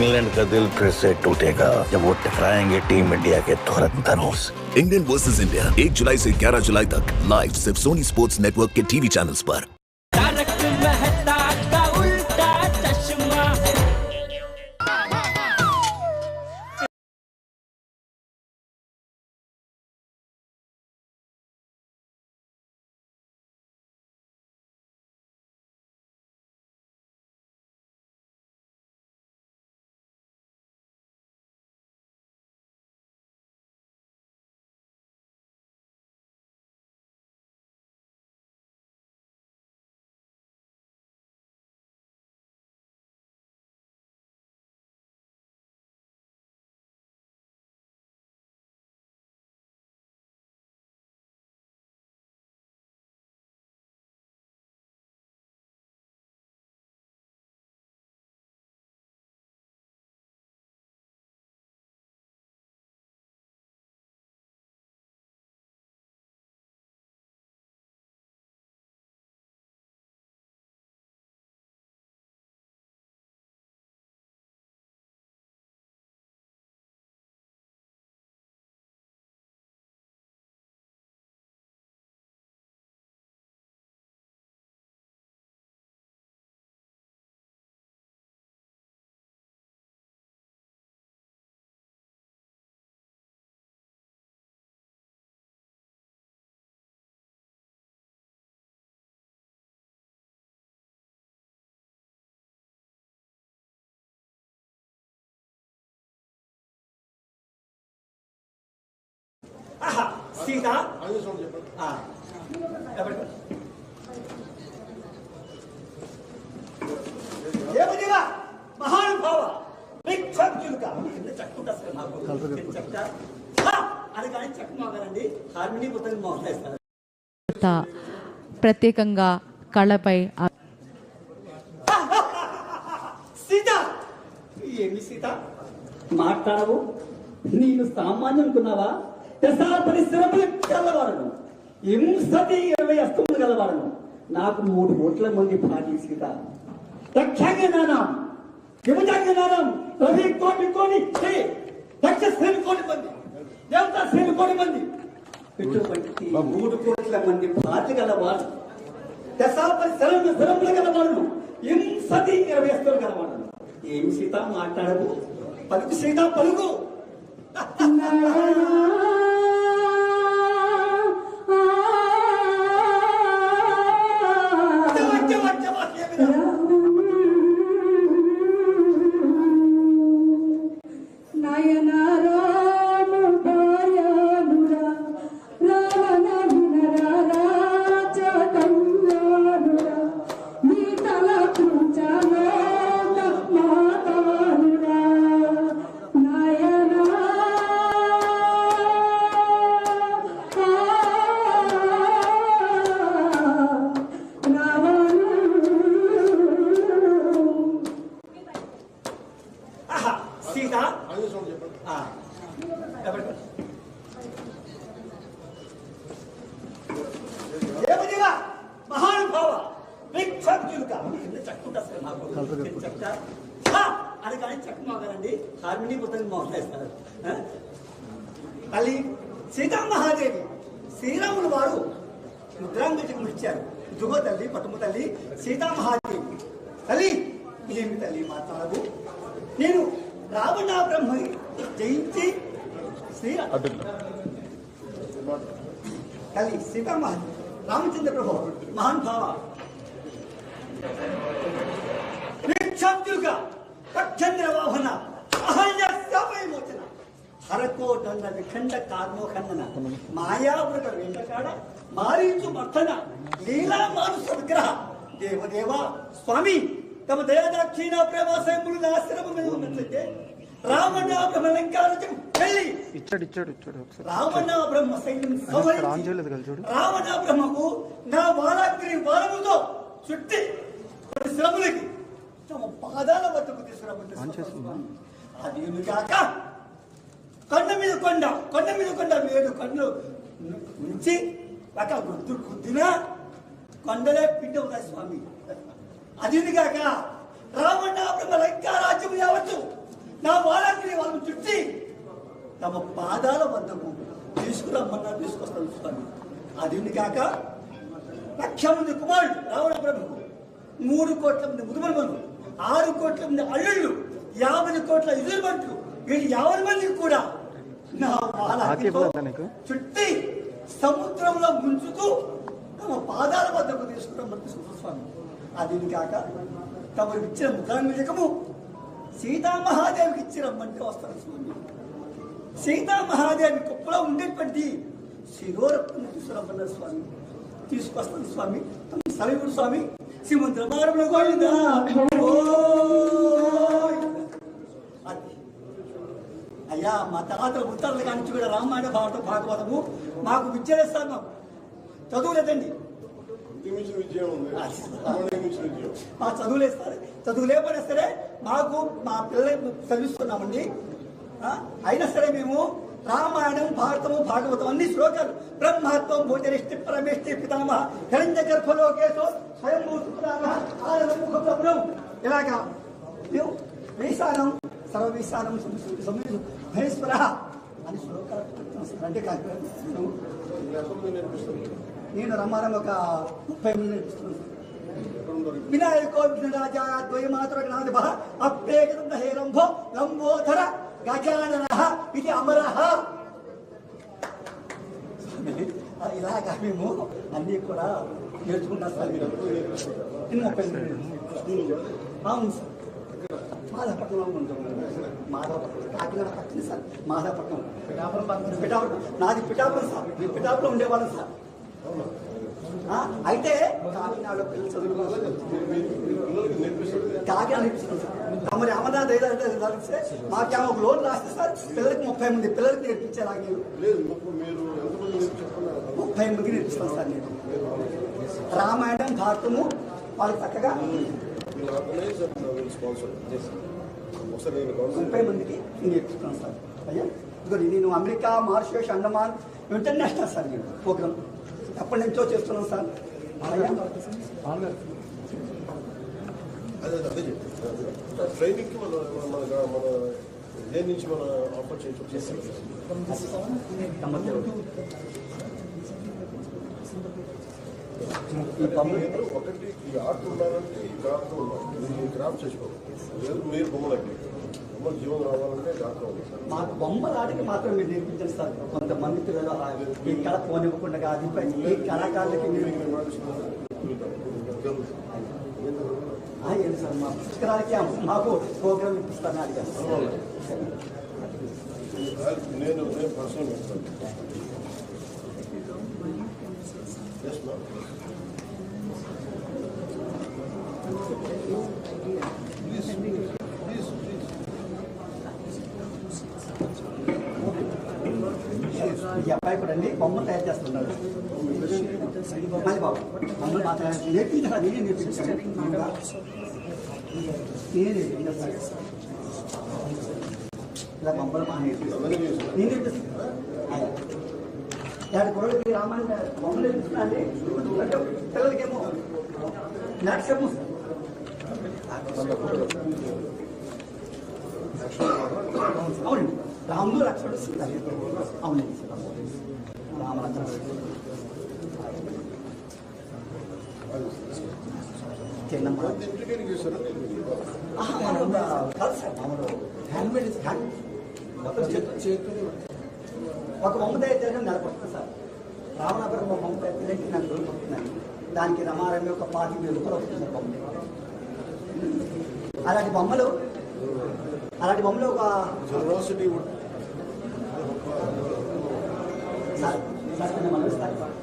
England का दिल फिर से टूटेगा जब वो टकराएंगे टीम इंडिया के धुरंधरों से। इंग्लैंड वर्सेस इंडिया 1 जुलाई से 11 जुलाई तक लाइव सिर्फ सोनी स्पोर्ट्स नेटवर्क के टीवी चैनल्स पर। సీత దేవదేవ మహానుభావ అది కానీ చక్కమాగారండి హార్మినీ పుస్తకం మోహన్ ప్రత్యేకంగా కళపై సీత ఏమి సీత మాట్లాడవు నేను సామాన్యం అనుకున్నావా పరిశ్రమలు గలవాడను హింసతి 20 అస్తములు గలవాడను నాకు 3 కోట్ల మంది భార్య సీత దక్షజ్ఞానం యువజ్ఞానం రవి కోటి దక్ష శ్రేణి కోటి మంది దేవతా శ్రేణి కోటి మంది ఇటువంటి 3 కోట్ల మంది భార్య గలవాడు పరిశ్రమలు గలవాడను హింసతి 20 అస్తములు గలవాడను ఏం సీత మాట్లాడవు పలుకు సీత పలుకు మహానుభావ అది కానీ చక్కమాగారండి హార్మినీ పుస్తకం మోహేస్తారు తల్లి సీతామహాదేవి శ్రీరాములు వారు రుద్రాంగతికి ముడిచారు ఇదిగో తల్లి పట్టుము తల్లి సీతామహాదేవి తల్లి ఏమి తల్లి మాట్లాడవు నేను రావణ బ్రహ్మ జయించి తల్లి సీతామహాదేవి రామచంద్ర ప్రభు మహానుభావ పక్షంద్ర వాహన అహల్యోచన హరకోటన్న విఖండ కార్మోఖండన మాయావృత వెంకటాడ మారీచు మర్దన లీలా మానుస విగ్రహ దేవదేవ స్వామి తమ దయాదాక్షిణ ప్రేమాశయములు ఆశ్రమం మీద ఉన్నట్లయితే రావణ బ్రహ్మ లంకారజం వెళ్ళి రావణ బ్రహ్మ సైన్యం రావణ బ్రహ్మకు నా వారాగ్ని వారముతో చుట్టి శ్రములకి తమ పాదాల వద్దకు తీసుకురాబట్టి అది కాక కొండ మీద కొండ 7 కొండలు నుంచి ఒక గుద్దినా కొండలే పిండి అవుతాయి స్వామి. అది కాక రావణ బ్రహ్మ లంకా రాజ్యం యావచ్చు నా వాళ్ళకి వాళ్ళని చుట్టి తమ పాదాల వద్దకు తీసుకురమ్మన్నా తీసుకొస్తాను స్వామి. అది కాక 1,00,000 మంది కుమారుడు రావణ ప్రభువు, 3 కోట్ల మంది ముదుమనుమలు, 6 కోట్ల మంది అల్లుళ్ళు, 50 కోట్ల ఎదురుబంట్లు, వీళ్ళు 50 మందికి కూడా నా వాళ్ళ చుట్టి సముద్రంలో ముంచుతూ తమ పాదాల వద్దకు తీసుకురమ్మని స్వామి. అది కాక తమకు ఇచ్చిన ముద్రాంగము సీతామహాదేవికి ఇచ్చిరమ్మంటే వస్తాను స్వామి. సీతామహాదేవి కుప్పలో ఉండేటువంటి శిరోరత్నం తీసుకురమ్మన్నారు స్వామి. తీసుకొస్తాను స్వామి. సరిగుడు స్వామి శ్రీమంతుల భారంలో గోవిందా. అయ్యా మా తాతల ఉత్తరాల కానించి కూడా రామాయణ భాగవతము మాకు విద్యలేస్తాను, చదువులేదండి. మా చదువులేస్తారు, చదువులేకపోయినా సరే మాకు మా పిల్లలు చదివిస్తున్నామండి. అయినా సరే మేము రామాయణం, భారతము, భాగవతం అన్ని శ్లోకాలు బ్రహ్మత్వం భోజనిష్టి పరమేష్టి పితామహ హిరణ్య గర్భలోకేశో స్వయం ఇలాగా మేము వేసానం సర్వవేశానం మహేశ్వర అని శ్లోకాలు అంటే కాదు. నేను రమ్మానం ఒక 30 మంది నేర్పిస్తున్నాను. వినాయకో విఘ్నరాజా ద్వయమాత్ర గణాధిప అప్రేగం హే రంభో లంబోధర గజానన ఇది అమరః. ఇలాగా మేము అన్నీ కూడా నేర్చుకుంటాం సార్. మీరు 30 మంది. అవును సార్, మాధవపట్నంలో ఉంటాం. మాధవపట్నం కాకినాడ పక్కన సార్. మాధవపట్నం పిఠాపురం నాది పిఠాపురం సార్. మీ పిఠాపురం ఉండేవాళ్ళం సార్. అయితే కాకినాడలో పిల్లలు చదువుకోవాలి, కాకినాడ నేర్పిస్తున్నాం సార్. మరి అమర్నాథ్ చదివిస్తే మాకేమో ఒక లోన్ రాస్తే సార్ పిల్లలకి 30 మంది పిల్లలకి నేర్పించేలాగా 30 మందికి నేర్పిస్తాను సార్. నేను రామాయణం, భారతము వాళ్ళకి చక్కగా 30 మందికి నేర్పిస్తున్నాను సార్. అయ్యా ఇదిగోండి, నేను America, Mauritius, Andaman international sir. నేను ప్రోగ్రామ్ ఎప్పటి నుంచో చేస్తున్నాను సార్. ట్రైనింగ్కి మన దేని నుంచి మన ఆఫర్ చేయొచ్చు. ఒకటి ఈ ఆర్ట్ ఉండాలంటే ఈ క్రాఫ్ట్ ఉండాలి. ఈ క్రాఫ్ట్ చేసుకోవాలి. మీరు బొమ్మలకి బొమ్మలు జీవం రావాలంటే దాంట్లో ఉంది సార్. మాకు బొమ్మల ఆటకి మాత్రం మీరు నేర్పించండి సార్. కొంతమంది పిల్లలు ఇక్కడ పోనివ్వకుండా కాదు. ఈ కళాకారులకి ఏంటి సార్ మా పుస్తకాలకి మాకు ప్రోగ్రామ్ ఇప్పిస్తాను అడిగాను. నేను పర్సనల్ చెప్తాను. ఈ అబ్బాయి కూడా అండి బొమ్మ తయారు చేస్తున్నాడు. మళ్ళీ బాబు బొమ్మలు మాత్రం నేర్పించాలి. నేనే నేర్పించాను. ఇలా బొమ్మలు మా నేర్పిస్తాను. నేను నేర్పిస్తాను. గొడవలకి రామాయణ బొమ్మలు నేర్పిస్తున్నా అండి. అంటే పిల్లలకేమో నాట్యము అవునండి. రాముడు లక్ష్మణుడు సీత. అవునండి రామలక్ష్మణుడు చిన్నమ్మ కాదు సార్. మామూలు హ్యాండ్మేడ్ ఒక బొమ్మ తయారు చేయడం నెలకొస్తుంది సార్. రావణాపురం ఒక బొమ్మ తయారు చేయడానికి నాకు రోజులు పడుతున్నాను. దానికి రమారమ్య ఒక 25,000 రూపాయలు వస్తుంది సార్ బొమ్మ. అలాంటి బొమ్మలు ఒక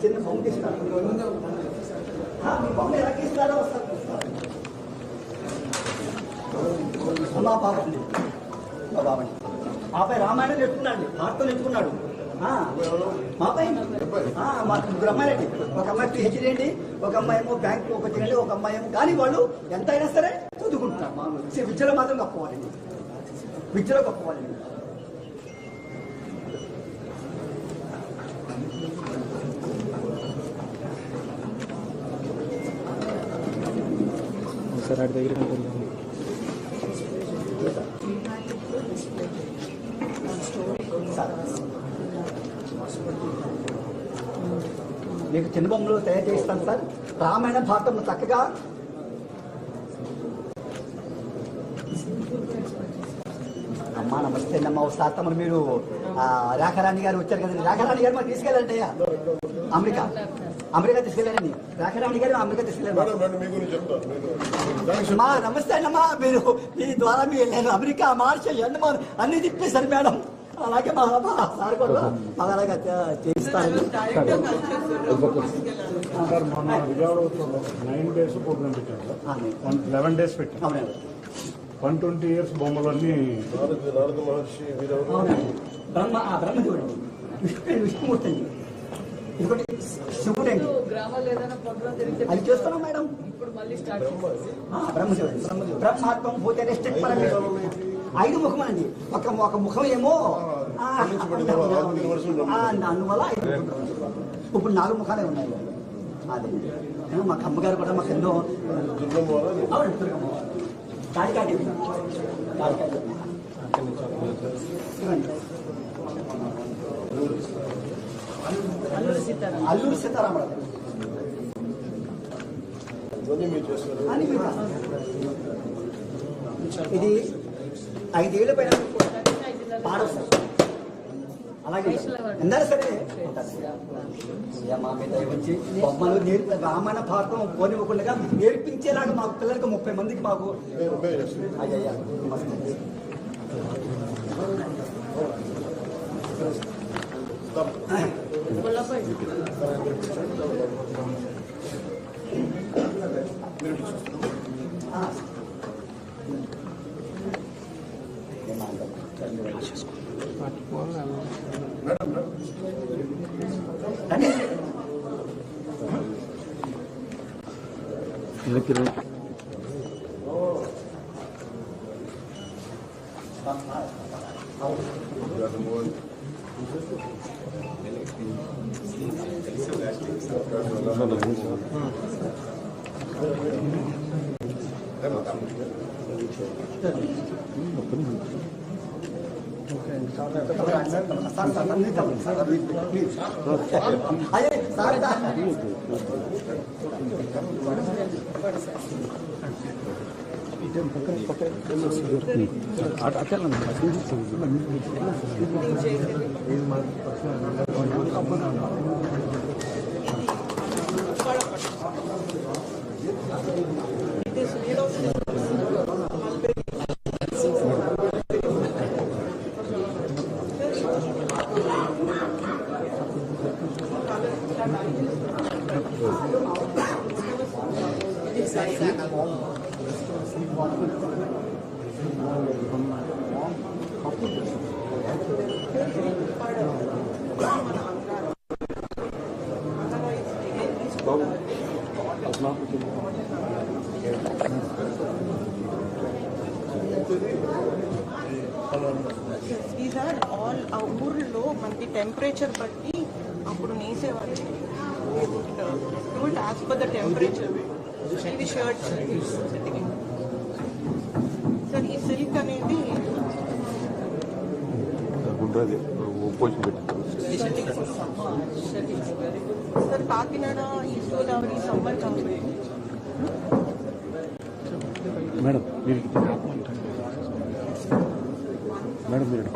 చిన్న బొమ్మ తీస్తారు. బొమ్మ ఎలా తీస్తారో వస్తారు. మా బాబండి మాపై రామాయణం నేర్చుకున్నాడు, భారతం నేర్చుకున్నాడు. మాపై మా ముగ్గురు అమ్మాయిలండి. ఒక అమ్మాయి పిహెచ్డీ అండి, ఒక అమ్మాయి ఏమో బ్యాంక్ ఒకటి అండి, ఒక అమ్మాయి ఏమో. కానీ వాళ్ళు ఎంత అయినా సరే చదువుకుంటున్నారు. మా విద్యలో మాత్రం గొప్పవాళ్ళండి, విద్యలో గొప్పవాళ్ళండి. సార్ అటు దగ్గర సార్ మీకు చిన్న బొమ్మలు తయారు చేస్తాను సార్. రామాయణ భారతం చక్కగా అమ్మా నమస్తే అమ్మ. ఒకసారి తమను మీరు రేఖారాణి గారు వచ్చారు కదండి, రేఖారాణి గారు మాకు తీసుకెళ్ళండి అయ్యా అమెరికా తీసుకెళ్ళారండి. రేఖారాణి గారు అమెరికా తీసుకెళ్ళారు. మా నమస్తే అమ్మా, మీరు మీ ద్వారా నేను అమెరికా మార్షల్ ఎండమాన్ అన్ని తిప్పేశారు మేడం. అలాగే మా సార్ కూడా మాకు అలాగే చేయిస్తారు. సార్ మన విజయవాడ 9 days ప్రోగ్రామ్ పెట్టారు సార్. 11 days పెట్టాం. 120 years బొమ్మలన్నీ నారద మహర్షి వీరెవరు? బ్రహ్మదేవుడు విష్ణుమూర్తి అండి. ఇంకోటి శివుడు అండి. అది చేస్తున్నాం మేడం. బ్రహ్మదేవుడు బ్రహ్మాత్మం భూతే రెస్ట్రిక్ట్ పరమేశ్వరుడు. 5 ముఖం అండి. ఒక ముఖం ఏమో అందువల్ల ఇప్పుడు 4 ముఖాలే ఉన్నాయి. అదే మా అమ్మగారు కూడా మాకు ఎన్నో కాళికాటి అల్లూరి సీతారామరాజు ఇది 5 ఏళ్ళ పైన పాడవు సార్. అలాగే అందరూ సరే మా మీద వచ్చి బొమ్మలు రామాయణ భారతం పోనివ్వకుండా నేర్పించేలాగా మాకు పిల్లలకి 30 మందికి మాకు అయ్యా అయ్యే సార్ These are all ఆ ఊర్లో మనకి టెంపరేచర్ బట్టి అప్పుడు నేసేవాళ్ళు. As per the temperature. ఇది షర్ట్ సార్. ఈ సిల్క్ అనేది sir Kakinada East Godavari summer company madam madam మీరు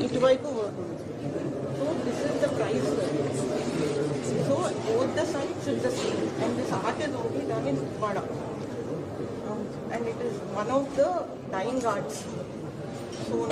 ఇటువైపు. So this is the price. So both the sides is the same and this art is only done in Vada and it is one of the dying arts.